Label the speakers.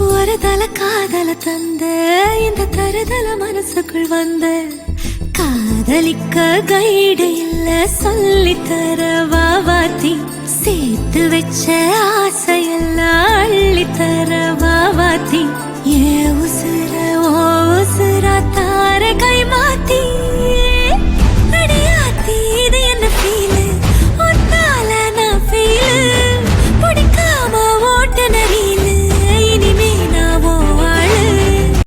Speaker 1: ஒரு தல காதல தந்த இந்த தருதல மனசுக்குள் வந்த காதலிக்க கைடு இல்ல சொல்லித்தர வாவாத்தி சேர்த்து வச்ச ஆசை